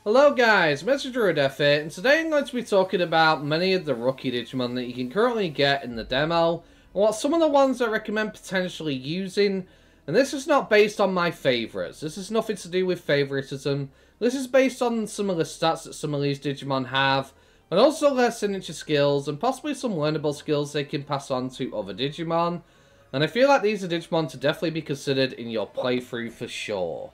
Hello guys, Messenger Death here, and today I'm going to be talking about many of the rookie Digimon that you can currently get in the demo, and what some of the ones I recommend potentially using. And this is not based on my favourites, this is nothing to do with favouritism, this is based on some of the stats that some of these Digimon have, and also their signature skills, and possibly some learnable skills they can pass on to other Digimon. And I feel like these are Digimon to definitely be considered in your playthrough for sure.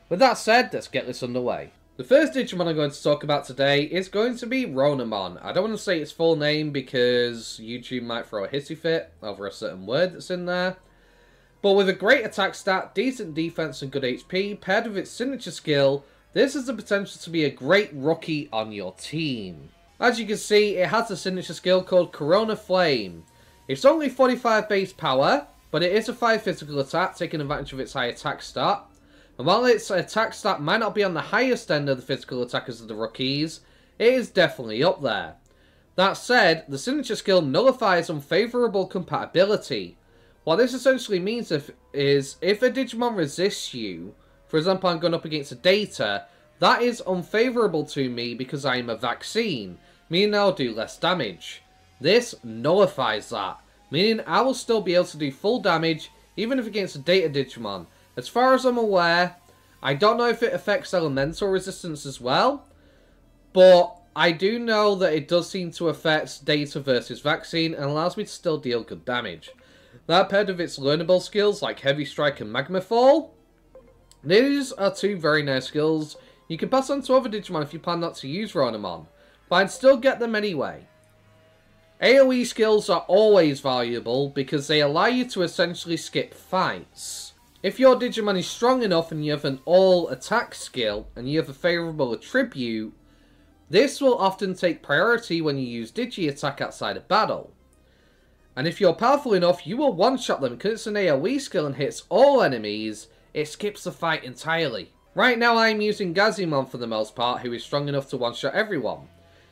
With that said, let's get this underway. The first Digimon I'm going to talk about today is going to be Ronamon. I don't want to say its full name because YouTube might throw a hissy fit over a certain word that's in there. But with a great attack stat, decent defense and good HP, paired with its signature skill, this has the potential to be a great rookie on your team. As you can see, it has a signature skill called Corona Flame. It's only 45 base power, but it is a 5 physical attack, taking advantage of its high attack stat. And while its attack stat might not be on the highest end of the physical attackers of the rookies, it is definitely up there. That said, the signature skill nullifies unfavourable compatibility. What this essentially means is if a Digimon resists you, for example I'm going up against a Data, that is unfavourable to me because I am a vaccine, meaning I'll do less damage. This nullifies that, meaning I will still be able to do full damage even if against a Data Digimon. As far as I'm aware, I don't know if it affects elemental resistance as well, but I do know that it does seem to affect Data versus Vaccine and allows me to still deal good damage. That paired with its learnable skills like Heavy Strike and Magma Fall, these are two very nice skills you can pass on to other Digimon if you plan not to use Ronamon, but I'd still get them anyway. AoE skills are always valuable because they allow you to essentially skip fights. If your Digimon is strong enough and you have an all-attack skill and you have a favourable attribute, this will often take priority when you use Digi-Attack outside of battle. And if you're powerful enough, you will one-shot them because it's an AoE skill and hits all enemies, it skips the fight entirely. Right now I'm using Gazimon for the most part, who is strong enough to one-shot everyone.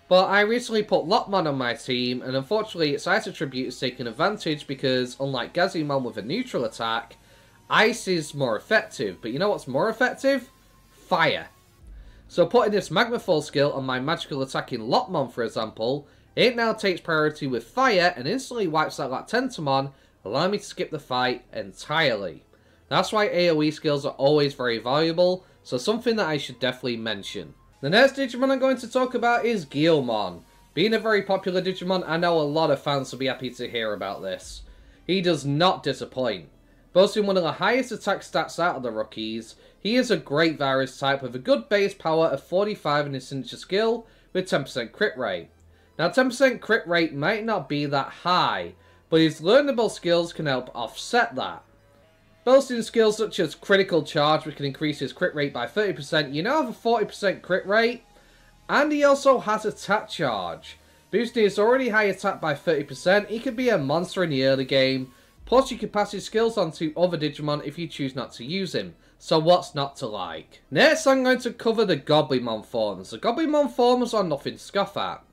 But I recently put Lopmon on my team, and unfortunately its ice attribute is taken advantage because, unlike Gazimon with a neutral attack, Ice is more effective, but you know what's more effective? Fire. So putting this Magma Fall skill on my magical attacking Lopmon, for example, it now takes priority with fire and instantly wipes out that Tentomon, allowing me to skip the fight entirely. That's why AoE skills are always very valuable, so something that I should definitely mention. The next Digimon I'm going to talk about is Guilmon. Being a very popular Digimon, I know a lot of fans will be happy to hear about this. He does not disappoint. Boasting one of the highest attack stats out of the rookies, he is a great virus type with a good base power of 45 in his signature skill with 10% crit rate. Now 10% crit rate might not be that high, but his learnable skills can help offset that. Boasting skills such as critical charge, which can increase his crit rate by 30%, you now have a 40% crit rate, and he also has attack charge. Boosting his already high attack by 30%, he could be a monster in the early game. Plus, you can pass his skills on to other Digimon if you choose not to use him. So what's not to like? Next, I'm going to cover the Goblimon forms. The Goblimon forms are nothing to scoff at.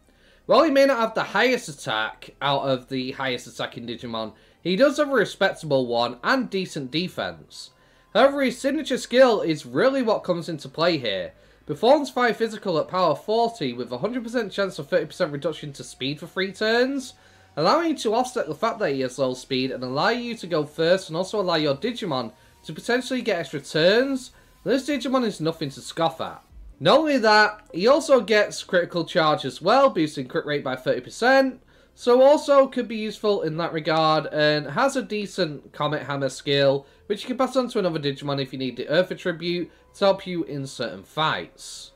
While he may not have the highest attack out of the highest attacking Digimon, he does have a respectable one and decent defense. However, his signature skill is really what comes into play here. Performs 5 physical at power 40 with a 100% chance of 30% reduction to speed for 3 turns. Allowing you to offset the fact that he has low speed and allow you to go first and also allow your Digimon to potentially get extra turns. This Digimon is nothing to scoff at. Not only that, he also gets critical charge as well, boosting crit rate by 30%, so also could be useful in that regard, and has a decent Comet Hammer skill, which you can pass on to another Digimon if you need the Earth attribute to help you in certain fights.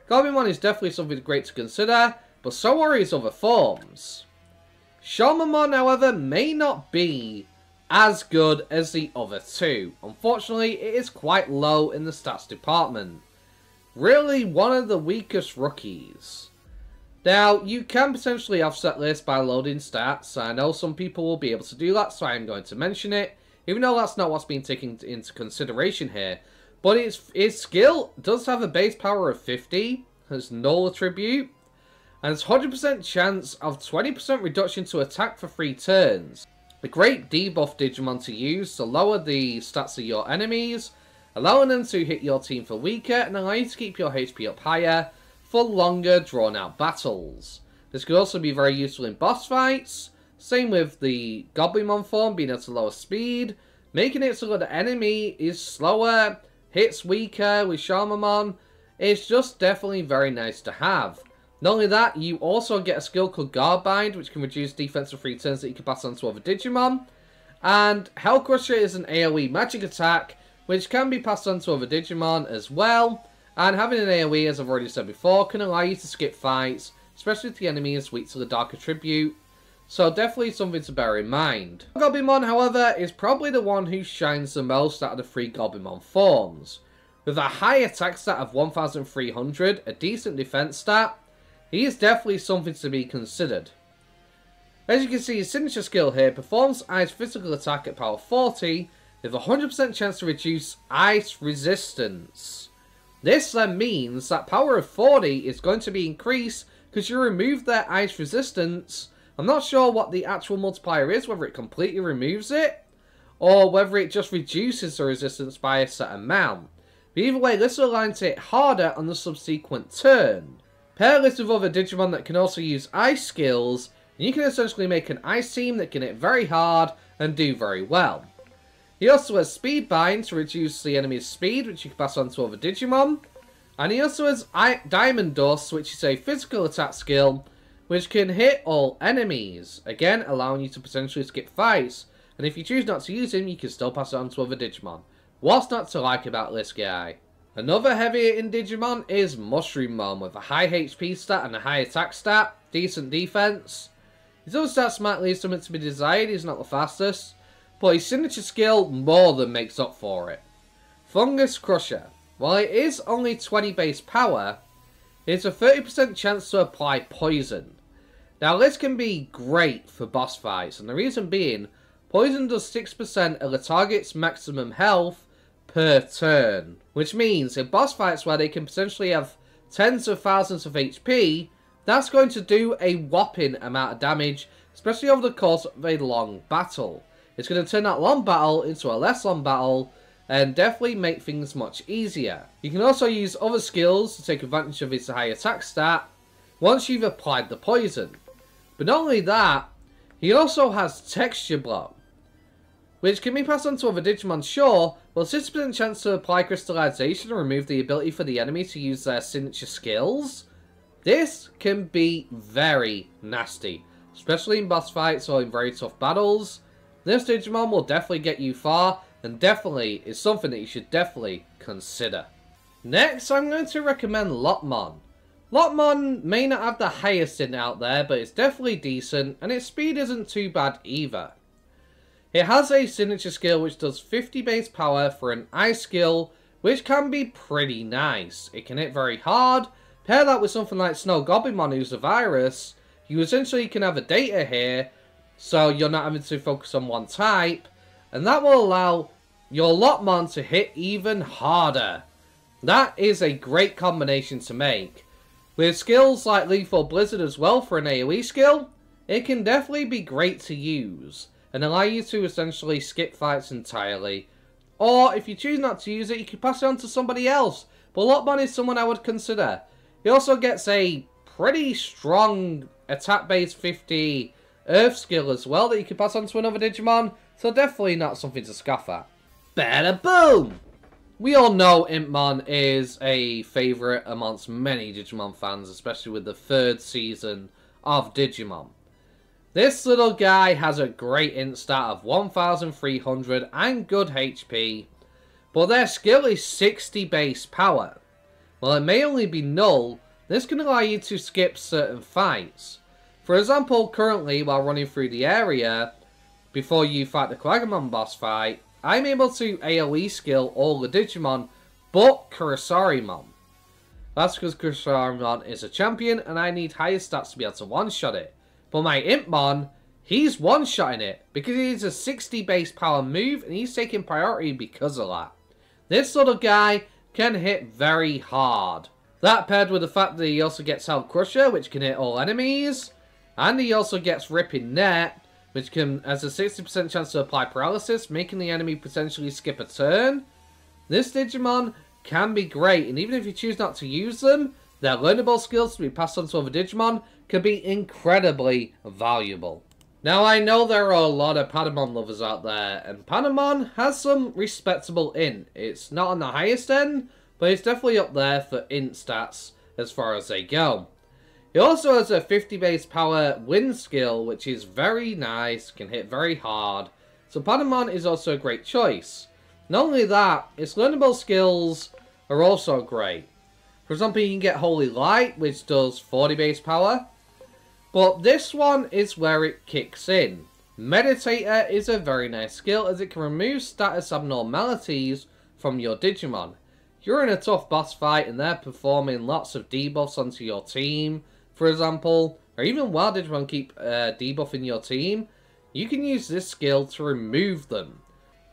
Goblimon is definitely something great to consider, but so are his other forms. Shamamon, however, may not be as good as the other two. Unfortunately, it is quite low in the stats department. Really one of the weakest rookies. Now, you can potentially offset this by loading stats. I know some people will be able to do that, so I'm going to mention it, even though that's not what's being taken into consideration here. But his skill does have a base power of 50, has null attribute, and it's 100% chance of 20% reduction to attack for 3 turns. A great debuff Digimon to use to lower the stats of your enemies, allowing them to hit your team for weaker and allow you to keep your HP up higher for longer drawn out battles. This could also be very useful in boss fights, same with the Goblimon form being able to lower speed, making it so that the enemy is slower, hits weaker with Sharmamon. It's just definitely very nice to have. Not only that, you also get a skill called Guard Bind, which can reduce defense for 3 turns that you can pass on to other Digimon. And Hell Crusher is an AoE magic attack, which can be passed on to other Digimon as well. And having an AoE, as I've already said before, can allow you to skip fights, especially if the enemy is weak to the Dark Attribute. So definitely something to bear in mind. Goblimon, however, is probably the one who shines the most out of the 3 Goblimon forms. With a high attack stat of 1300, a decent defense stat, he is definitely something to be considered. As you can see, his signature skill here performs Ice physical attack at power 40 with a 100% chance to reduce Ice resistance. This then means that power of 40 is going to be increased because you remove their Ice resistance. I'm not sure what the actual multiplier is, whether it completely removes it, or whether it just reduces the resistance by a set amount. But either way, this will allow him to hit harder on the subsequent turn. Pair this with other Digimon that can also use Ice skills, and you can essentially make an Ice team that can hit very hard and do very well. He also has Speed Bind to reduce the enemy's speed, which you can pass on to other Digimon. And he also has Diamond Dust, which is a physical attack skill, which can hit all enemies, again allowing you to potentially skip fights, and if you choose not to use him, you can still pass it on to other Digimon. What's not to like about this guy? Another heavier in Digimon is Mushroomon, with a high HP stat and a high attack stat, decent defense. His other stats might leave something to be desired, he's not the fastest, but his signature skill more than makes up for it. Fungus Crusher. While it is only 20 base power, it's a 30% chance to apply poison. Now this can be great for boss fights, and the reason being, poison does 6% of the target's maximum health per turn. Which means in boss fights where they can potentially have tens of thousands of HP, that's going to do a whopping amount of damage, especially over the course of a long battle. It's going to turn that long battle into a less long battle, and definitely make things much easier. You can also use other skills to take advantage of his high attack stat once you've applied the poison. But not only that, he also has Texture Blow, which can be passed on to other Digimon, sure, but 60% chance to apply crystallization and remove the ability for the enemy to use their signature skills. This can be very nasty, especially in boss fights or in very tough battles. This Digimon will definitely get you far, and definitely is something that you should definitely consider. Next, I'm going to recommend Lopmon. Lopmon may not have the highest in out there, but it's definitely decent, and its speed isn't too bad either. It has a signature skill which does 50 base power for an Ice skill, which can be pretty nice. It can hit very hard. Pair that with something like Snow Goblimon, who's a virus, you essentially can have a data here, so you're not having to focus on one type, and that will allow your Lopmon to hit even harder. That is a great combination to make. With skills like Lethal Blizzard as well for an AoE skill, it can definitely be great to use, and allow you to essentially skip fights entirely. Or, if you choose not to use it, you can pass it on to somebody else, but Lopmon is someone I would consider. He also gets a pretty strong attack base 50 Earth skill as well that you can pass on to another Digimon, so definitely not something to scoff at. Bada boom! We all know Impmon is a favourite amongst many Digimon fans, especially with the 3rd season of Digimon. This little guy has a great int stat of 1300 and good HP, but their skill is 60 base power. While it may only be null, this can allow you to skip certain fights. For example, currently while running through the area, before you fight the Quagamon boss fight, I'm able to AoE skill all the Digimon, but Kurosarimon. That's because Kurosarimon is a champion, and I need higher stats to be able to one-shot it. But my Impmon, he's one-shotting it, because he's a 60 base power move, and he's taking priority because of that. This little guy can hit very hard. That paired with the fact that he also gets Hell Crusher, which can hit all enemies, and he also gets Ripping Net, which has a 60% chance to apply paralysis, making the enemy potentially skip a turn. This Digimon can be great, and even if you choose not to use them, their learnable skills to be passed on to other Digimon can be incredibly valuable. Now, I know there are a lot of Patamon lovers out there, and Patamon has some respectable int. It's not on the highest end, but it's definitely up there for int stats as far as they go. It also has a 50 base power wind skill, which is very nice, can hit very hard, so Patamon is also a great choice. Not only that, its learnable skills are also great. For example, you can get Holy Light, which does 40 base power. But this one is where it kicks in. Meditator is a very nice skill as it can remove status abnormalities from your Digimon. You're in a tough boss fight and they're performing lots of debuffs onto your team, for example, or even while Digimon keep debuffing your team, you can use this skill to remove them.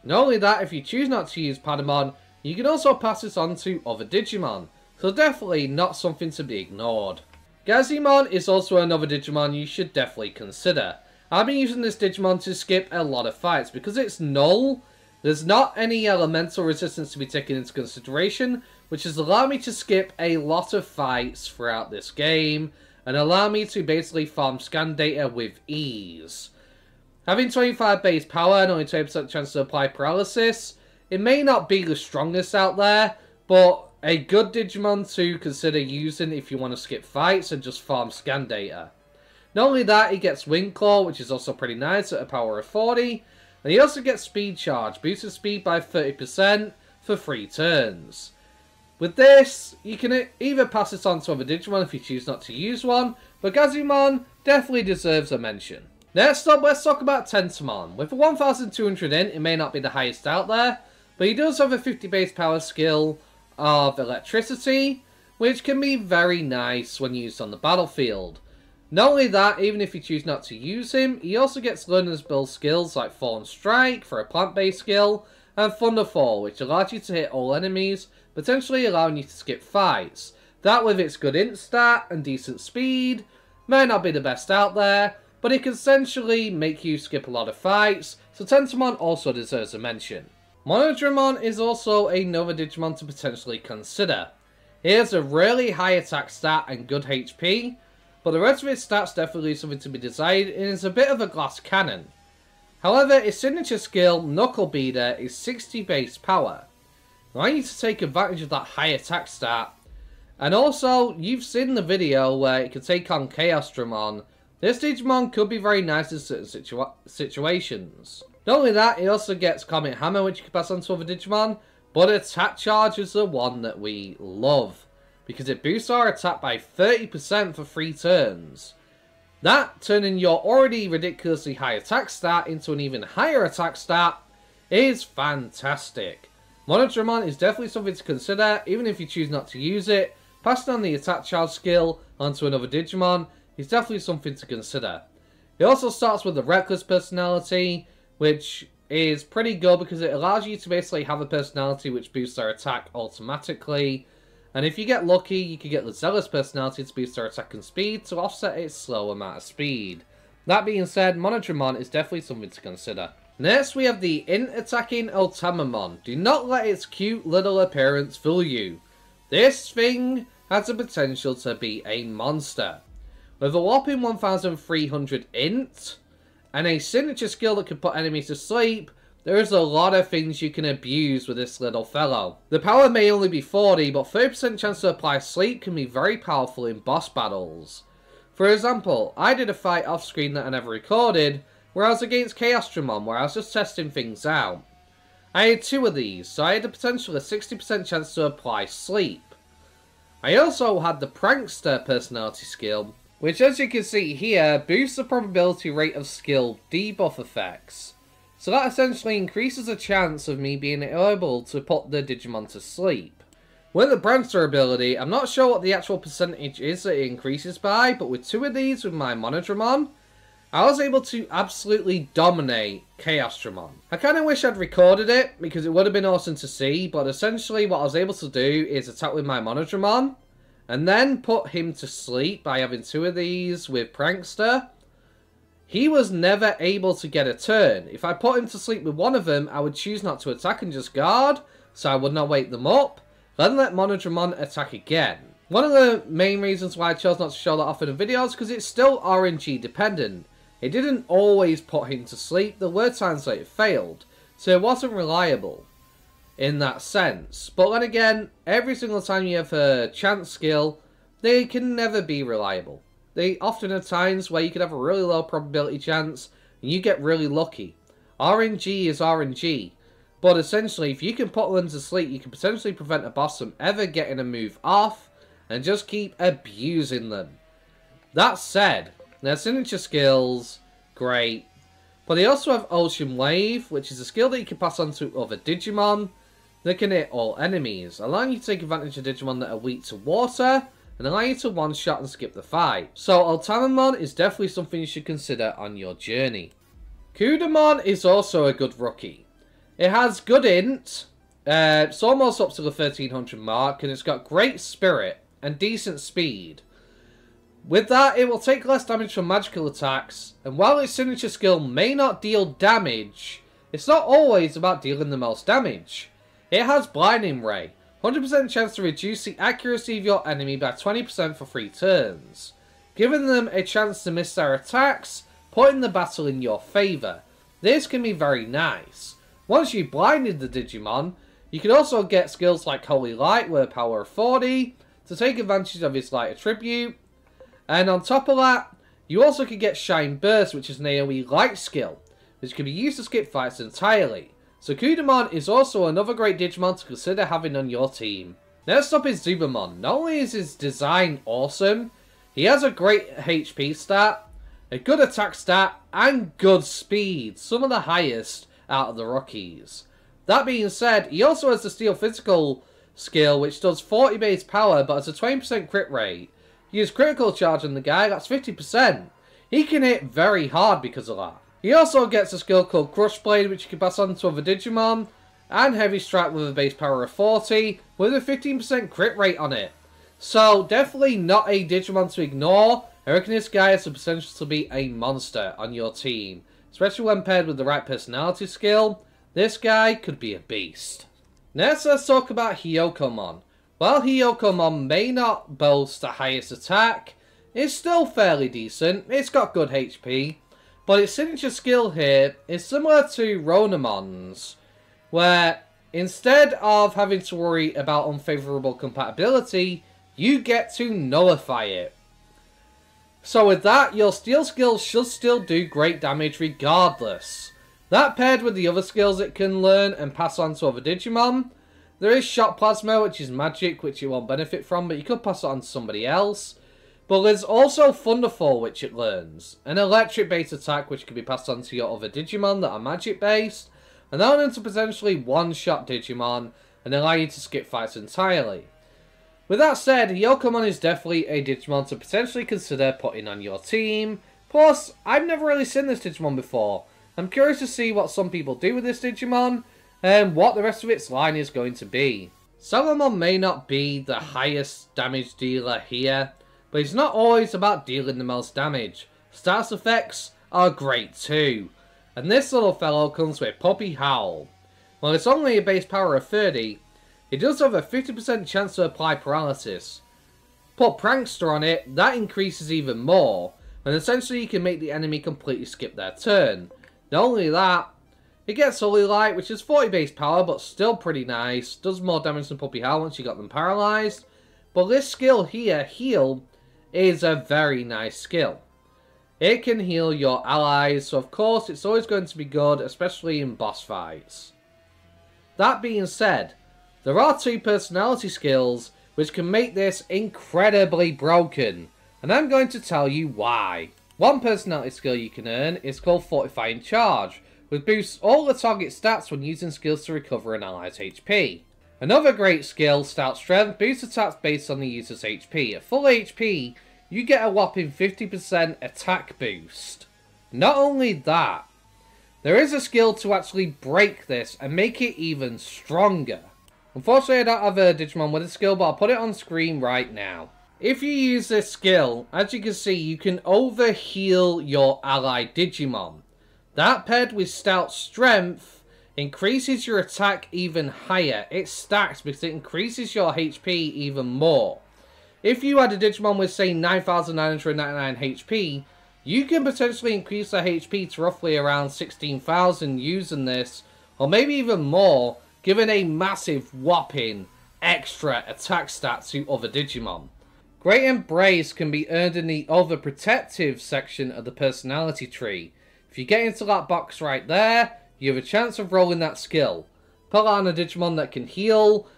Not only that, if you choose not to use Patamon, you can also pass this on to other Digimon, so definitely not something to be ignored. Gazimon is also another Digimon you should definitely consider. I've been using this Digimon to skip a lot of fights because it's null. There's not any elemental resistance to be taken into consideration, which has allowed me to skip a lot of fights throughout this game and allow me to basically farm scan data with ease. Having 25 base power and only 20% chance to apply paralysis, it may not be the strongest out there, but a good Digimon to consider using if you want to skip fights and just farm scan data. Not only that, he gets Wind Claw, which is also pretty nice at a power of 40, and he also gets Speed Charge, boosted speed by 30% for 3 turns. With this, you can either pass it on to other Digimon if you choose not to use one, but Gazimon definitely deserves a mention. Next up, let's talk about Tentomon. With a 1200 int, it may not be the highest out there, but he does have a 50 base power skill of electricity, which can be very nice when used on the battlefield. Not only that, even if you choose not to use him, he also gets learnable skills like Thorn Strike for a plant-based skill, and Thunderfall, which allows you to hit all enemies, potentially allowing you to skip fights. That, with its good int stat and decent speed, may not be the best out there, but it can essentially make you skip a lot of fights, so Tentomon also deserves a mention. MODGAMINYT is also another Digimon to potentially consider. He has a really high attack stat and good HP, but the rest of his stats definitely leave something to be desired and is a bit of a glass cannon. However, his signature skill, Knuckle Beater, is 60 base power, allowing you to take advantage of that high attack stat. And also, you've seen the video where it can take on Chaos Dramon. This Digimon could be very nice in certain situations. Not only that, he also gets Comet Hammer, which you can pass on to other Digimon, but Attack Charge is the one that we love, because it boosts our attack by 30% for 3 turns. That, turning your already ridiculously high attack stat into an even higher attack stat, is fantastic. MODGAMINYT is definitely something to consider, even if you choose not to use it. Passing on the Attack Charge skill onto another Digimon is definitely something to consider. It also starts with a Reckless personality, which is pretty good because it allows you to basically have a personality which boosts their attack automatically. And if you get lucky, you can get the Zealous personality to boost their attack and speed to offset its slow amount of speed. That being said, MODGAMINYT is definitely something to consider. Next, we have the Int attacking Otamamon. Do not let its cute little appearance fool you. This thing has the potential to be a monster. With a whopping 1300 int, and a signature skill that can put enemies to sleep, there is a lot of things you can abuse with this little fellow. The power may only be 40, but 30% chance to apply sleep can be very powerful in boss battles. For example, I did a fight off screen that I never recorded, where I was against Chaos Dramon, where I was just testing things out. I had 2 of these, so I had the potential of 60% chance to apply sleep. I also had the Prankster personality skill, which, as you can see here, boosts the probability rate of skill debuff effects. So that essentially increases the chance of me being able to put the Digimon to sleep. With the Prankster ability, I'm not sure what the actual percentage is that it increases by, but with 2 of these with my MODGAMINYT, I was able to absolutely dominate Chaos Dramon. I kind of wish I'd recorded it, because it would have been awesome to see, but essentially what I was able to do is attack with my MODGAMINYT, and then put him to sleep by having 2 of these with Prankster. He was never able to get a turn. If I put him to sleep with one of them, I would choose not to attack and just guard, so I would not wake them up, then let MODGAMINYT attack again. One of the main reasons why I chose not to show that off in the video is because it's still RNG dependent. It didn't always put him to sleep, there were times that it failed, so it wasn't reliable in that sense. But then again, every single time you have a chance skill, they can never be reliable. They often have times where you could have a really low probability chance, and you get really lucky. RNG is RNG, but essentially if you can put them to sleep, you can potentially prevent a boss from ever getting a move off, and just keep abusing them. That said, their signature skills, great. But they also have Ocean Wave, which is a skill that you can pass on to other Digimon that can hit all enemies, allowing you to take advantage of Digimon that are weak to water, and allow you to one-shot and skip the fight. So Ultamamon is definitely something you should consider on your journey. Kudamon is also a good rookie. It has good int, it's almost up to the 1300 mark, and it's got great spirit and decent speed. With that, it will take less damage from magical attacks, and while its signature skill may not deal damage, it's not always about dealing the most damage. It has Blinding Ray, 100% chance to reduce the accuracy of your enemy by 20% for 3 turns, giving them a chance to miss their attacks, putting the battle in your favour. This can be very nice. Once you've blinded the Digimon, you can also get skills like Holy Light with a power of 40, to take advantage of his light attribute, and on top of that, you also can get Shine Burst, which is an AoE light skill, which can be used to skip fights entirely. So Kudamon is also another great Digimon to consider having on your team. Next up is Zubamon. Not only is his design awesome, he has a great HP stat, a good attack stat, and good speed, some of the highest out of the rookies. That being said, he also has the Steel Physical skill, which does 40 base power, but has a 20% crit rate. Use critical charge on the guy, that's 50%. He can hit very hard because of that. He also gets a skill called Crush Blade, which you can pass on to other Digimon, and Heavy Strike with a base power of 40, with a 15% crit rate on it. So, definitely not a Digimon to ignore. I reckon this guy has the potential to be a monster on your team, especially when paired with the right personality skill. This guy could be a beast. Next, let's talk about Hyokomon. While Hyokomon may not boast the highest attack, it's still fairly decent. It's got good HP, but its signature skill here is similar to Ronamon's, where instead of having to worry about unfavorable compatibility, you get to nullify it. So with that, your steel skills should still do great damage regardless. That paired with the other skills it can learn and pass on to other Digimon. There is Shock Plasma, which is magic, which it won't benefit from, but you could pass it on to somebody else. But there's also Thunderfall, which it learns. An electric-based attack, which can be passed on to your other Digimon that are magic-based, allowing them to potentially one-shot Digimon and allow you to skip fights entirely. With that said, Hyokomon is definitely a Digimon to potentially consider putting on your team. Plus, I've never really seen this Digimon before. I'm curious to see what some people do with this Digimon, and what the rest of its line is going to be. Salamon may not be the highest damage dealer here, but it's not always about dealing the most damage. Status effects are great too, and this little fellow comes with Puppy Howl. While it's only a base power of 30, it does have a 50% chance to apply paralysis. Put Prankster on it, that increases even more, and essentially you can make the enemy completely skip their turn. Not only that, it gets Holy Light, which is 40 base power, but still pretty nice. Does more damage than Puppy Howl once you got them paralyzed. But this skill here, Heal, is a very nice skill. It can heal your allies, so of course it's always going to be good, especially in boss fights. That being said, there are 2 personality skills which can make this incredibly broken, and I'm going to tell you why. One personality skill you can earn is called Fortifying Charge, which boosts all the target stats when using skills to recover an ally's HP. Another great skill, Stout Strength, boosts attacks based on the user's HP. At full HP, you get a whopping 50% attack boost. Not only that, there is a skill to actually break this and make it even stronger. Unfortunately, I don't have a Digimon with a skill, but I'll put it on screen right now. If you use this skill, as you can see, you can overheal your allied Digimon. That paired with Stout Strength increases your attack even higher. It stacks because it increases your HP even more. If you had a Digimon with, say, 9,999 HP, you can potentially increase their HP to roughly around 16,000 using this, or maybe even more, giving a massive whopping extra attack stat to other Digimon. Great Embrace can be earned in the other protective section of the personality tree. If you get into that box right there, you have a chance of rolling that skill. Put on a Digimon that can heal,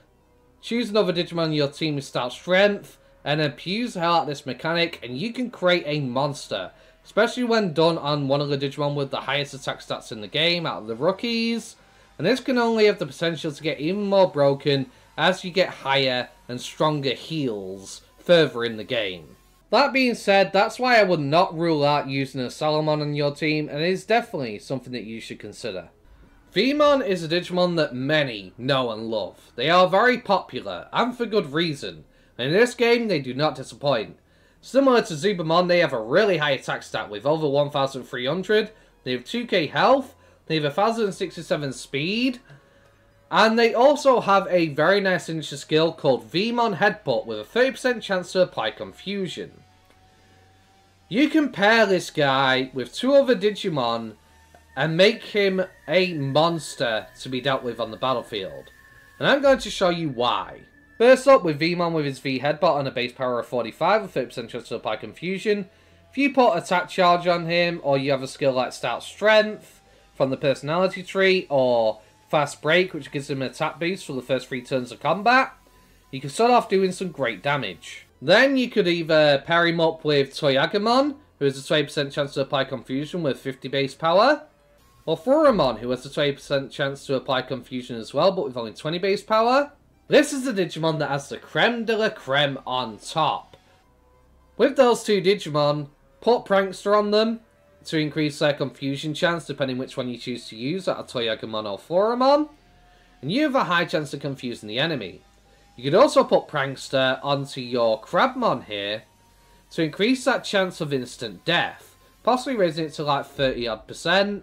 choose another Digimon in your team with stout strength, and abuse the hell out of this mechanic, and you can create a monster. Especially when done on one of the Digimon with the highest attack stats in the game out of the rookies. And this can only have the potential to get even more broken as you get higher and stronger heals further in the game. That being said, that's why I would not rule out using a Salamon on your team, and it is definitely something that you should consider. Vmon is a Digimon that many know and love. They are very popular, and for good reason. And in this game, they do not disappoint. Similar to Zubamon, they have a really high attack stat with over 1,300. They have 2k health, they have 1,067 speed, and they also have a very nice signature skill called Vmon Headbutt with a 30% chance to apply confusion. You can pair this guy with two other Digimon and make him a monster to be dealt with on the battlefield. And I'm going to show you why. First up, with Vmon with his V Headbutt on a base power of 45 with 30% chance to apply confusion. If you put attack charge on him, or you have a skill like stout strength from the personality tree, or fast break, which gives him an attack boost for the first 3 turns of combat, you can start off doing some great damage. Then you could either pair him up with Toyagamon, who has a 20% chance to apply confusion with 50 base power, or Furumon, who has a 20% chance to apply confusion as well, but with only 20 base power. This is the Digimon that has the creme de la creme on top. With those two Digimon, put Prankster on them to increase their confusion chance, depending which one you choose to use, at a Toyagamon or Furumon, and you have a high chance of confusing the enemy. You could also put Prankster onto your Crabmon here to increase that chance of instant death, possibly raising it to like 30%,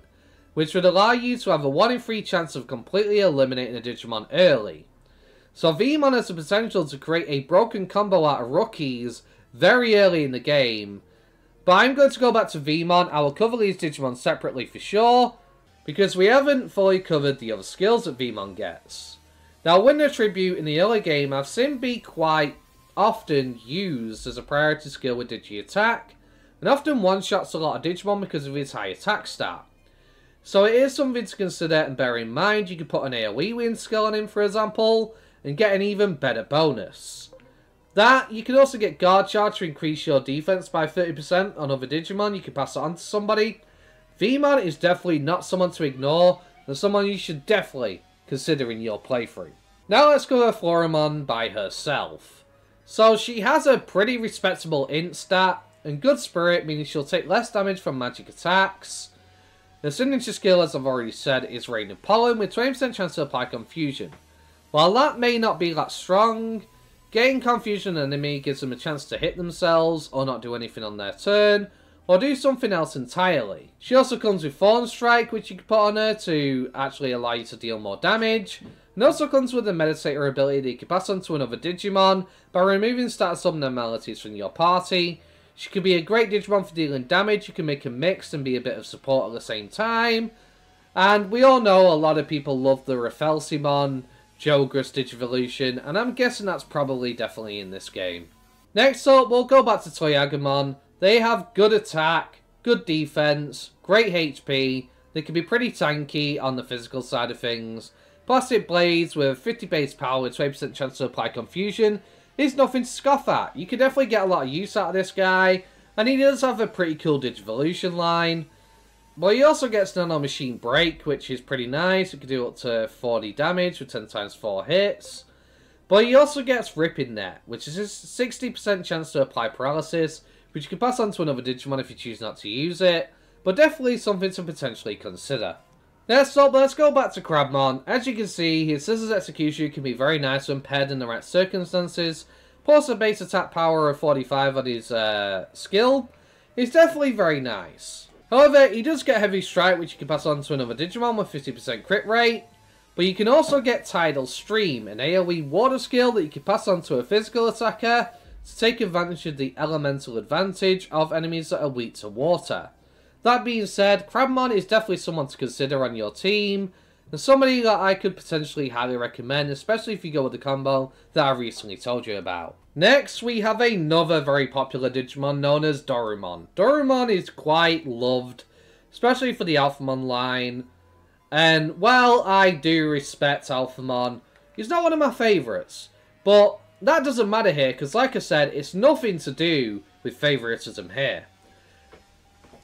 which would allow you to have a 1 in 3 chance of completely eliminating a Digimon early. So Vmon has the potential to create a broken combo out of rookies very early in the game. But I'm going to go back to Vmon. I will cover these Digimon separately for sure, because we haven't fully covered the other skills that Vmon gets. Now, Winter Tribute in the early game I've seen be quite often used as a priority skill with Digi-Attack, and often one-shots a lot of Digimon because of his high attack stat. So it is something to consider and bear in mind. You could put an AoE win skill on him, for example, and get an even better bonus. That, you can also get Guard Charge to increase your defense by 30% on other Digimon. You can pass it on to somebody. Vmon is definitely not someone to ignore, and someone you should definitely consider in your playthrough. Now let's go to Floramon by herself. So she has a pretty respectable int stat, and good spirit, meaning she'll take less damage from magic attacks. The signature skill, as I've already said, is Rain of Pollen with 20% chance to apply confusion. While that may not be that strong, getting confusion on an enemy gives them a chance to hit themselves, or not do anything on their turn, or do something else entirely. She also comes with Thorn Strike, which you can put on her to actually allow you to deal more damage, and also comes with a Meditator ability that you can pass on to another Digimon by removing status abnormalities from your party. She can be a great Digimon for dealing damage. You can make her mixed and be a bit of support at the same time. And we all know a lot of people love the Rafelsimon Jogras Digivolution, and I'm guessing that's probably definitely in this game. Next up, we'll go back to Toyagamon. They have good attack, good defense, great HP. They can be pretty tanky on the physical side of things. Plastic Blades with 50 base power with 20% chance to apply confusion is nothing to scoff at. You can definitely get a lot of use out of this guy, and he does have a pretty cool Digivolution line. But he also gets Nano Machine Break, which is pretty nice. It can do up to 40 damage with 10 times 4 hits. But he also gets Ripping Net, which is a 60% chance to apply paralysis, which you can pass on to another Digimon if you choose not to use it. But definitely something to potentially consider. Next up, let's go back to Crabmon. As you can see, his Scissors Execution can be very nice when paired in the right circumstances. Plus a base attack power of 45 on his skill is definitely very nice. However, he does get Heavy Strike, which you can pass on to another Digimon with 50% crit rate. But you can also get Tidal Stream, an AoE water skill that you can pass on to a physical attacker to take advantage of the elemental advantage of enemies that are weak to water. That being said, Crabmon is definitely someone to consider on your team, and somebody that I could potentially highly recommend, especially if you go with the combo that I recently told you about. Next, we have another very popular Digimon known as Dorumon. Dorumon is quite loved, especially for the Alphamon line, and while I do respect Alphamon, he's not one of my favourites, but that doesn't matter here, because like I said, it's nothing to do with favouritism here.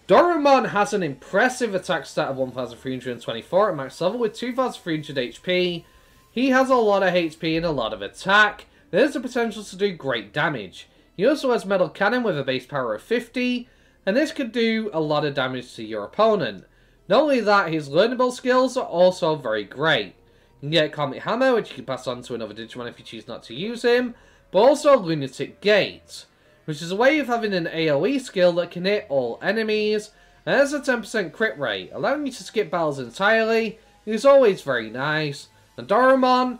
Dorumon has an impressive attack stat of 1324 at max level with 2300 HP. He has a lot of HP and a lot of attack. There's the potential to do great damage. He also has Metal Cannon with a base power of 50, and this could do a lot of damage to your opponent. Not only that, his learnable skills are also very great. You can get Comet Hammer, which you can pass on to another Digimon if you choose not to use him, but also Lunatic Gate, which is a way of having an AoE skill that can hit all enemies, and has a 10% crit rate, allowing you to skip battles entirely. It's always very nice. And Dorumon,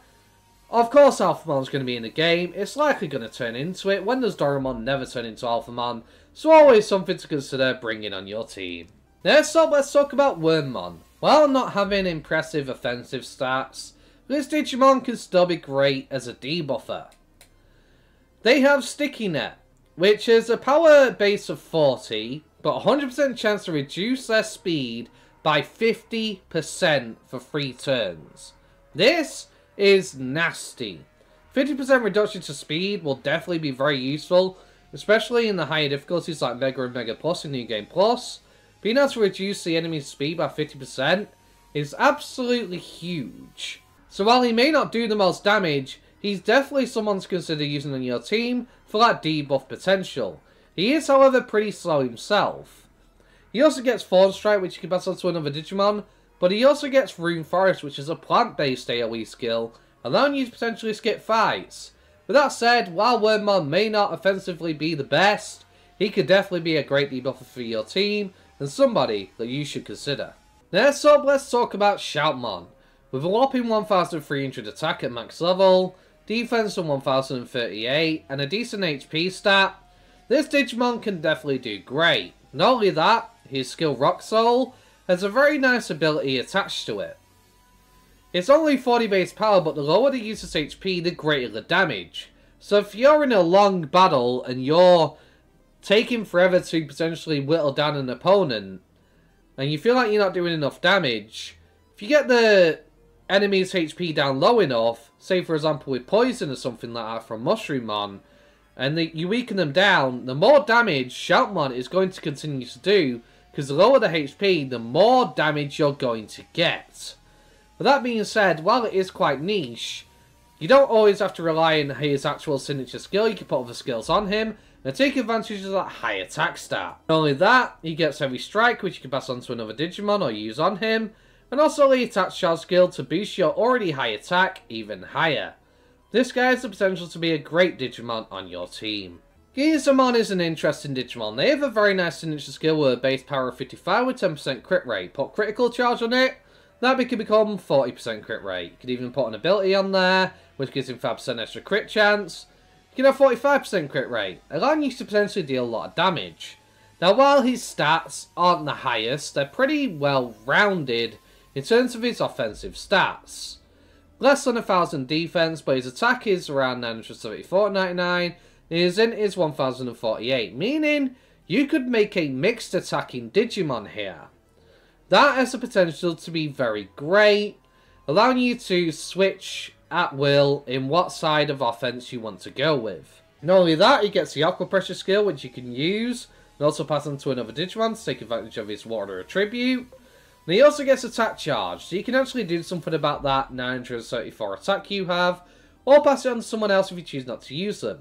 of course Alphamon's going to be in the game, it's likely going to turn into it. When does Dorumon never turn into Alphamon? So always something to consider bringing on your team. Next up, let's talk about Wormmon. While not having impressive offensive stats, this Digimon can still be great as a debuffer. They have Sticky Net, which is a power base of 40, but 100% chance to reduce their speed by 50% for 3 turns. This is nasty. 50% reduction to speed will definitely be very useful, especially in the higher difficulties like Mega and Mega Plus and New Game Plus. Being able to reduce the enemy's speed by 50% is absolutely huge. So while he may not do the most damage, he's definitely someone to consider using on your team for that debuff potential. He is, however, pretty slow himself. He also gets Thorn Strike, which you can pass on to another Digimon, but he also gets Rune Forest, which is a plant-based AoE skill, allowing you to potentially skip fights. With that said, while Wormmon may not offensively be the best, he could definitely be a great debuffer for your team, and somebody that you should consider. Next up, let's talk about Shoutmon. With a whopping 1300 attack at max level, defense of 1038, and a decent HP stat, this Digimon can definitely do great. Not only that, his skill Rock Soul has a very nice ability attached to it. It's only 40 base power, but the lower the user's HP, the greater the damage. So if you're in a long battle and you're taking forever to potentially whittle down an opponent, and you feel like you're not doing enough damage, if you get the enemy's HP down low enough, say for example with Poison or something like that from Mushroomon, and you weaken them down, the more damage Shoutmon is going to continue to do, because the lower the HP, the more damage you're going to get. With that being said, while it is quite niche, you don't always have to rely on his actual signature skill. You can put other skills on him and take advantage of that high attack stat. Not only that, he gets Heavy Strike, which you can pass on to another Digimon or use on him, and also the Attach Charge skill to boost your already high attack even higher. This guy has the potential to be a great Digimon on your team. Gizamon is an interesting Digimon. They have a very nice signature skill with a base power of 55 with 10% crit rate. Put critical charge on it, that can become 40% crit rate. You can even put an ability on there, which gives him 5% extra crit chance. You can have 45% crit rate, allowing you to potentially deal a lot of damage. Now while his stats aren't the highest, they're pretty well rounded in terms of his offensive stats. Less than 1000 defense, but his attack is around 974.99. His int is 1048, meaning you could make a mixed attacking Digimon here. That has the potential to be very great, allowing you to switch at will in what side of offense you want to go with. Not only that, he gets the Aqua Pressure skill, which you can use, and also pass on to another Digimon to take advantage of his water attribute. And he also gets Attack Charge, so you can actually do something about that 934 attack you have, or pass it on to someone else if you choose not to use them.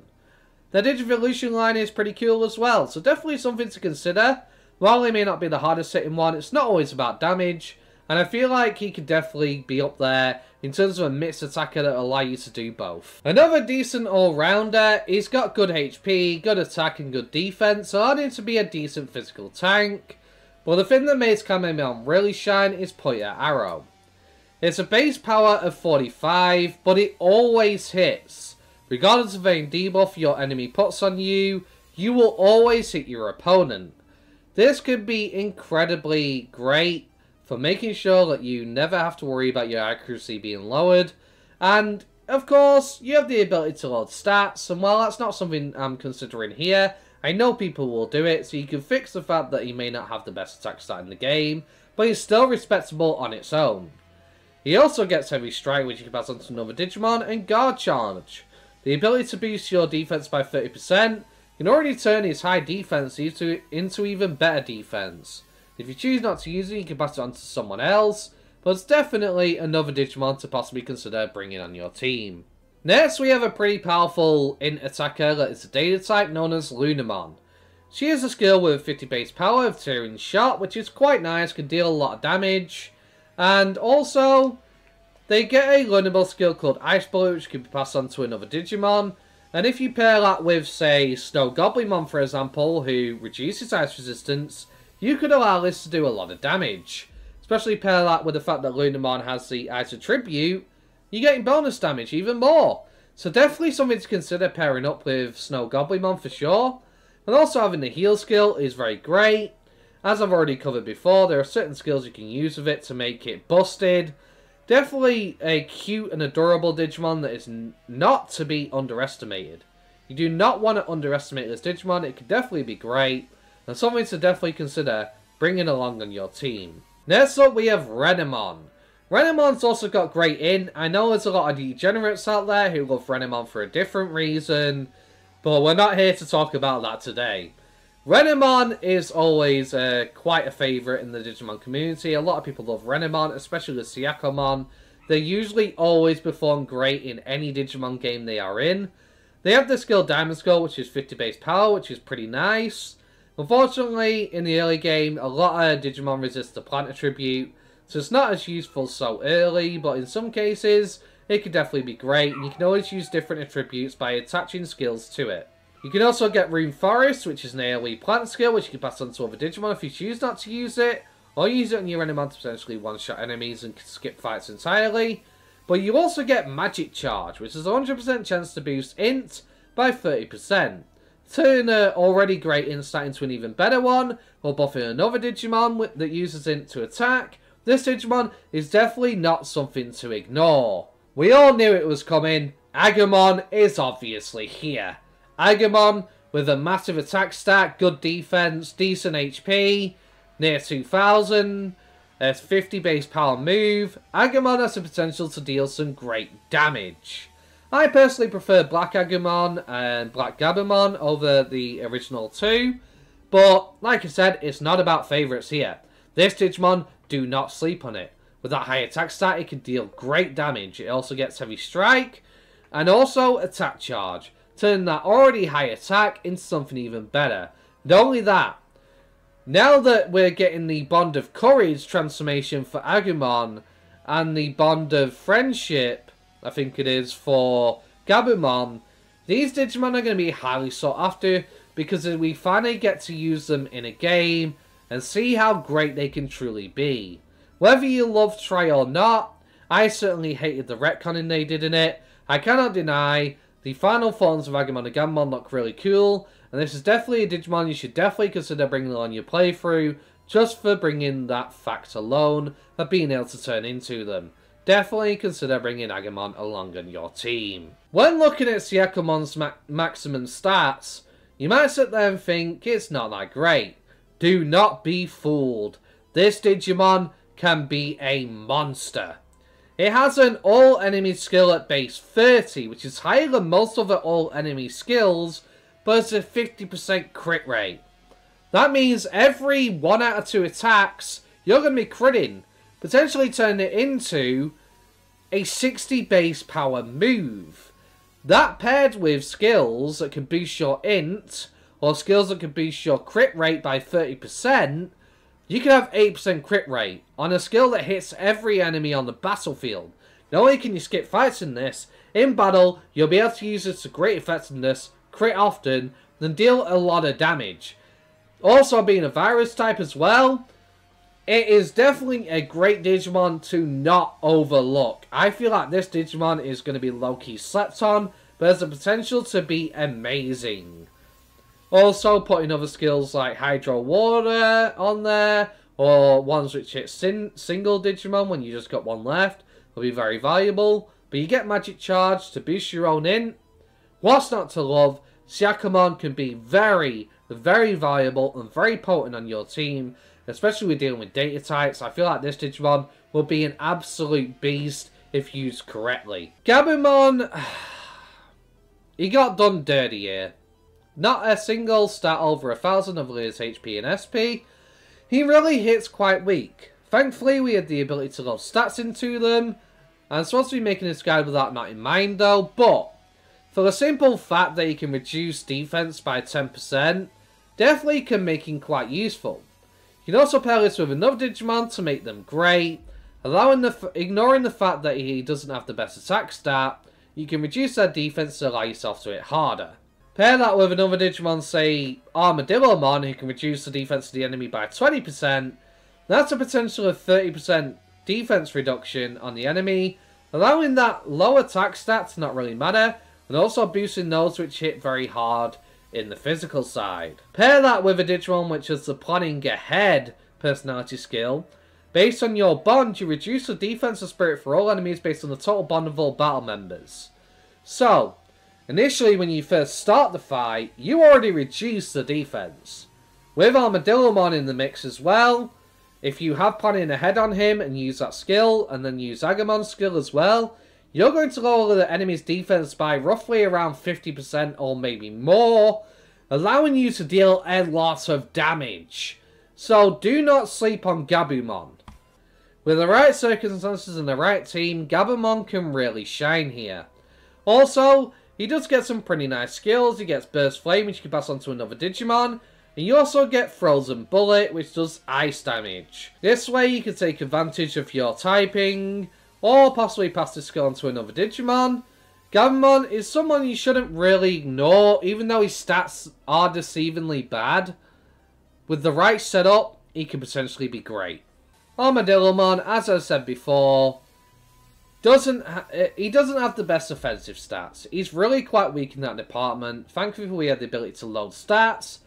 The Digivolution line is pretty cool as well, so definitely something to consider. While they may not be the hardest hitting one, it's not always about damage, and I feel like he could definitely be up there in terms of a mixed attacker that will allow you to do both. Another decent all-rounder, he's got good HP, good attack and good defense, allowing him to be a decent physical tank. But the thing that makes Kamemon really shine is Pointer Arrow. It's a base power of 45, but it always hits. Regardless of any debuff your enemy puts on you, you will always hit your opponent. This could be incredibly great for making sure that you never have to worry about your accuracy being lowered. And, of course, you have the ability to load stats, and while that's not something I'm considering here, I know people will do it, so you can fix the fact that he may not have the best attack stat in the game, but he's still respectable on its own. He also gets Heavy Strike, which you can pass on to another Digimon, and Guard Charge. The ability to boost your defense by 30% can already turn his high defense into even better defense. If you choose not to use it, you can pass it on to someone else, but it's definitely another Digimon to possibly consider bringing on your team. Next, we have a pretty powerful int attacker that is a data type known as Lunamon. She has a skill with 50 base power of Tearing Shot, which is quite nice, can deal a lot of damage. And also, they get a learnable skill called Ice Bullet, which can be passed on to another Digimon. And if you pair that with, say, Snow Goblinmon, for example, who reduces ice resistance, you could allow this to do a lot of damage. Especially pair that with the fact that Lunamon has the Ice Attribute, you're getting bonus damage even more. So definitely something to consider pairing up with Snow Goblinmon for sure. And also having the heal skill is very great. As I've already covered before, there are certain skills you can use with it to make it busted. Definitely a cute and adorable Digimon that is not to be underestimated. You do not want to underestimate this Digimon. It could definitely be great. And something to definitely consider bringing along on your team. Next up we have Renamon. Renamon's also got great int. I know there's a lot of degenerates out there who love Renamon for a different reason. But we're not here to talk about that today. Renamon is always quite a favourite in the Digimon community. A lot of people love Renamon, especially with Syakomon. They usually always perform great in any Digimon game they are in. They have the skill Diamond Skull, which is 50 base power, which is pretty nice. Unfortunately, in the early game, a lot of Digimon resist the plant attribute, so it's not as useful so early, but in some cases, it could definitely be great, and you can always use different attributes by attaching skills to it. You can also get Rune Forest, which is an AoE plant skill, which you can pass on to other Digimon if you choose not to use it, or use it on your Renamon to potentially one-shot enemies and skip fights entirely. But you also get Magic Charge, which is a 100% chance to boost int by 30%. Turn an already great int stat into an even better one, or buffing another Digimon that uses int to attack. This Digimon is definitely not something to ignore. We all knew it was coming. Agumon is obviously here. Agumon with a massive attack stat, good defense, decent HP, near 2000, there's 50 base power move. Agumon has the potential to deal some great damage. I personally prefer Black Agumon and Black Gabumon over the original two, but like I said, it's not about favourites here. This Digimon, do not sleep on it. With that high attack stat, it can deal great damage. It also gets Heavy Strike and also Attack Charge. Turn that already high attack into something even better. Not only that, now that we're getting the Bond of Courage transformation for Agumon and the Bond of Friendship, I think it is, for Gabumon, these Digimon are going to be highly sought after because we finally get to use them in a game and see how great they can truly be. Whether you love Try or not, I certainly hated the retconning they did in it. I cannot deny the final forms of Agumon and Gabumon look really cool, and this is definitely a Digimon you should definitely consider bringing on your playthrough, just for bringing that fact alone of being able to turn into them. Definitely consider bringing Agumon along on your team. When looking at Syakomon's maximum stats, you might sit there and think it's not that great. Do not be fooled. This Digimon can be a monster. It has an all-enemy skill at base 30, which is higher than most other all-enemy skills, but it's a 50% crit rate. That means every 1 out of 2 attacks, you're going to be critting, potentially turning it into a 60 base power move. That paired with skills that can boost your int, or skills that can boost your crit rate by 30%, you can have 8% crit rate on a skill that hits every enemy on the battlefield. Not only can you skip fights in this, in battle, you'll be able to use this to great effectiveness, crit often, and deal a lot of damage. Also being a virus type as well, It is definitely a great Digimon to not overlook. I feel like this Digimon is going to be low-key slept on, but has the potential to be amazing. Also, putting other skills like Hydro Water on there, or ones which hit single Digimon when you just got one left, will be very valuable. But you get Magic Charge to boost your own int. What's not to love? Syakomon can be very, very valuable and very potent on your team, especially with dealing with data types. I feel like this Digimon will be an absolute beast if used correctly. Gabumon, he got done dirty here. Not a single stat over 1,000 of his HP and SP. He really hits quite weak. Thankfully, we had the ability to load stats into them. I'm supposed to be making this guide with that not in mind though, but for the simple fact that he can reduce defense by 10%, definitely can make him quite useful. You can also pair this with another Digimon to make them great, ignoring the fact that he doesn't have the best attack stat. You can reduce their defense to allow yourself to hit harder. Pair that with another Digimon, say Armadillomon, who can reduce the defense of the enemy by 20%. That's a potential of 30% defense reduction on the enemy, allowing that low attack stat to not really matter, and also boosting those which hit very hard in the physical side. Pair that with a Digimon which has the planning ahead personality skill. Based on your bond, you reduce the defense of spirit for all enemies based on the total bond of all battle members. So, initially when you first start the fight, you already reduce the defense. With Armadillomon in the mix as well, if you have planning ahead on him and use that skill, and then use Agamon's skill as well, you're going to lower the enemy's defense by roughly around 50% or maybe more, allowing you to deal a lot of damage. So do not sleep on Gabumon. With the right circumstances and the right team, Gabumon can really shine here. Also, he does get some pretty nice skills. He gets Burst Flame, which you can pass on to another Digimon. And you also get Frozen Bullet, which does ice damage. This way you can take advantage of your typing, or possibly pass this skill on to another Digimon. Gabumon is someone you shouldn't really ignore, even though his stats are deceivingly bad. With the right setup, he can potentially be great. Armadillomon, as I said before, he doesn't have the best offensive stats. He's really quite weak in that department. Thankfully, we had the ability to load stats.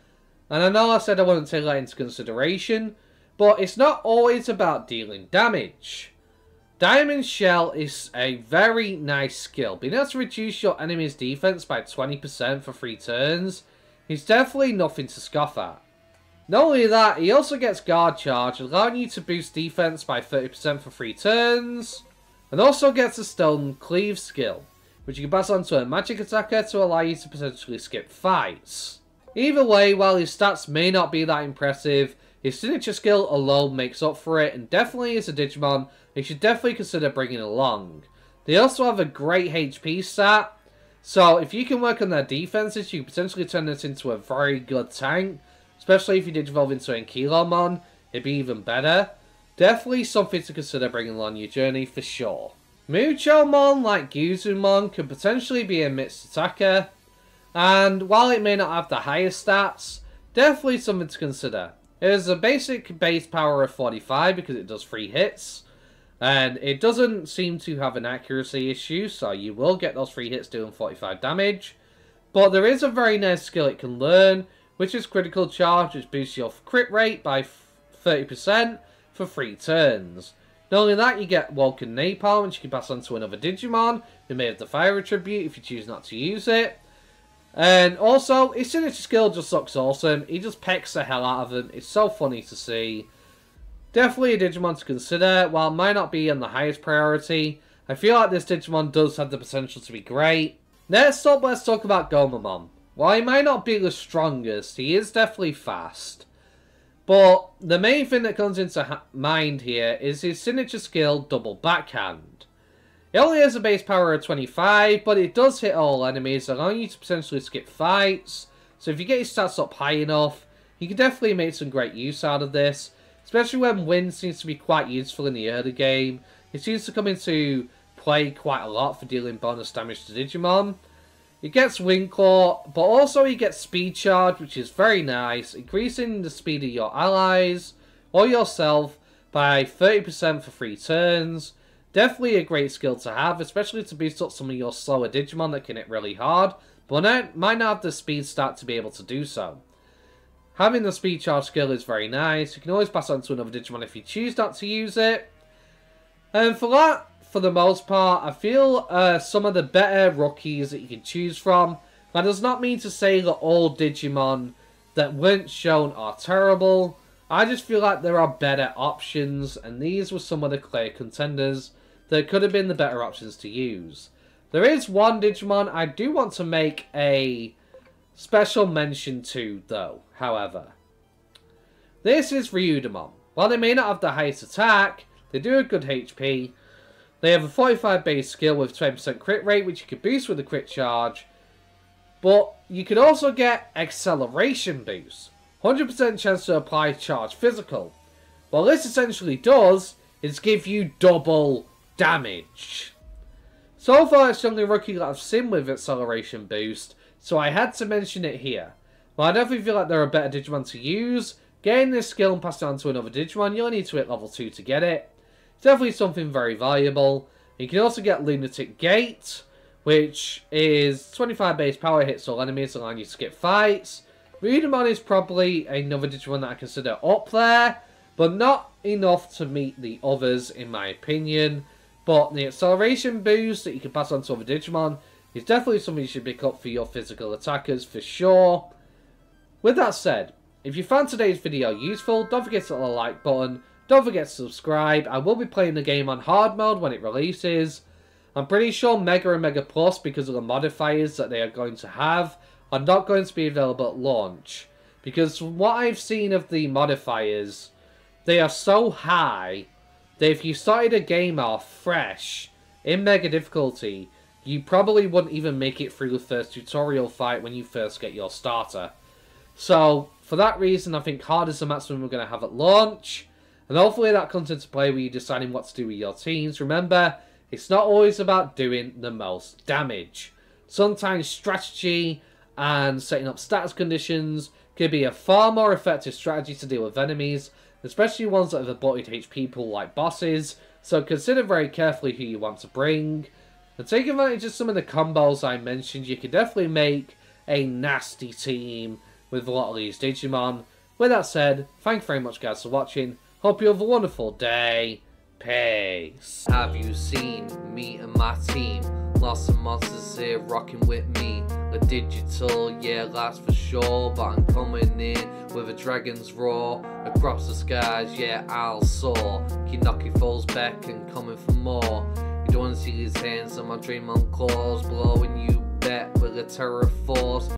And I know I said I wouldn't take that into consideration, but it's not always about dealing damage. Diamond Shell is a very nice skill. Being able to reduce your enemy's defense by 20% for 3 turns is definitely nothing to scoff at. Not only that, he also gets Guard Charge, allowing you to boost defense by 30% for 3 turns. And also gets a Stone Cleave skill, which you can pass on to a magic attacker to allow you to potentially skip fights. Either way, while his stats may not be that impressive, his signature skill alone makes up for it, and definitely is a Digimon you should definitely consider bringing along. They also have a great HP stat, so if you can work on their defenses, you can potentially turn this into a very good tank, especially if you did evolve into Ankylomon, it'd be even better. Definitely something to consider bringing along your journey for sure. Muchomon, like Guzumon, can potentially be a mixed attacker, and while it may not have the highest stats, definitely something to consider. It has a basic base power of 45 because it does 3 hits, and it doesn't seem to have an accuracy issue, so you will get those 3 hits doing 45 damage. But there is a very nice skill it can learn, which is Critical Charge, which boosts your crit rate by 30% for 3 turns. Not only that, you get Vulcan Napalm, which you can pass on to another Digimon, who may have the Fire Attribute if you choose not to use it. And also, his signature skill just looks awesome. He just pecks the hell out of them. It's so funny to see. Definitely a Digimon to consider. While it might not be on the highest priority, I feel like this Digimon does have the potential to be great. Next up, let's talk about Gomamon. While he might not be the strongest, he is definitely fast. But the main thing that comes into mind here is his signature skill, Double Backhand. It only has a base power of 25, but it does hit all enemies, allowing you to potentially skip fights. So if you get your stats up high enough, you can definitely make some great use out of this. Especially when Wind seems to be quite useful in the early game. It seems to come into play quite a lot for dealing bonus damage to Digimon. It gets Wind Claw, but also he gets Speed Charge, which is very nice, increasing the speed of your allies or yourself by 30% for 3 turns. Definitely a great skill to have, especially to boost up some of your slower Digimon that can hit really hard, but might not have the speed stat to be able to do so. Having the speed charge skill is very nice. You can always pass on to another Digimon if you choose not to use it. And for that, for the most part, I feel some of the better rookies that you can choose from. That does not mean to say that all Digimon that weren't shown are terrible. I just feel like there are better options, and these were some of the clear contenders that could have been the better options to use. There is one Digimon I do want to make a special mention to, though, however. This is Ryudamon. While they may not have the highest attack, they do have good HP. They have a 45 base skill with 20% crit rate, which you can boost with a crit charge. But you can also get acceleration boost. 100% chance to apply charge physical. What this essentially does is give you double damage. So far it's the only rookie that I've seen with acceleration boost, so I had to mention it here. But I definitely feel like there are better Digimon to use. Getting this skill and passing it on to another Digimon, you'll need to hit level 2 to get it. It's definitely something very valuable. You can also get Lunatic Gate, which is 25 base power, hits all enemies, allowing you to skip fights. Ryudamon is probably another Digimon that I consider up there, but not enough to meet the others in my opinion. But the acceleration boost that you can pass on to other Digimon is definitely something you should pick up for your physical attackers for sure. With that said, if you found today's video useful, don't forget to hit the like button, don't forget to subscribe. I will be playing the game on hard mode when it releases. I'm pretty sure Mega and Mega Plus, because of the modifiers that they are going to have, are not going to be available at launch. Because from what I've seen of the modifiers, they are so high that if you started a game off fresh in Mega difficulty, you probably wouldn't even make it through the first tutorial fight when you first get your starter. So, for that reason, I think hard is the maximum we're going to have at launch. And hopefully that comes into play when you're deciding what to do with your teams. Remember, it's not always about doing the most damage. Sometimes strategy and setting up status conditions could be a far more effective strategy to deal with enemies, especially ones that have aborted HP pool like bosses. So consider very carefully who you want to bring. And take advantage of some of the combos I mentioned. You can definitely make a nasty team with a lot of these Digimon. With that said, thank you very much guys for watching. Hope you have a wonderful day. Peace. Have you seen me and my team? Lots of monsters here rocking with me. A digital, yeah, that's for sure. But I'm coming in with a dragon's roar. Across the skies, yeah, I'll soar. Keep knocking foes back and coming for more. You don't want to see these hands on my Digimon claws, blowing you back with a terror force.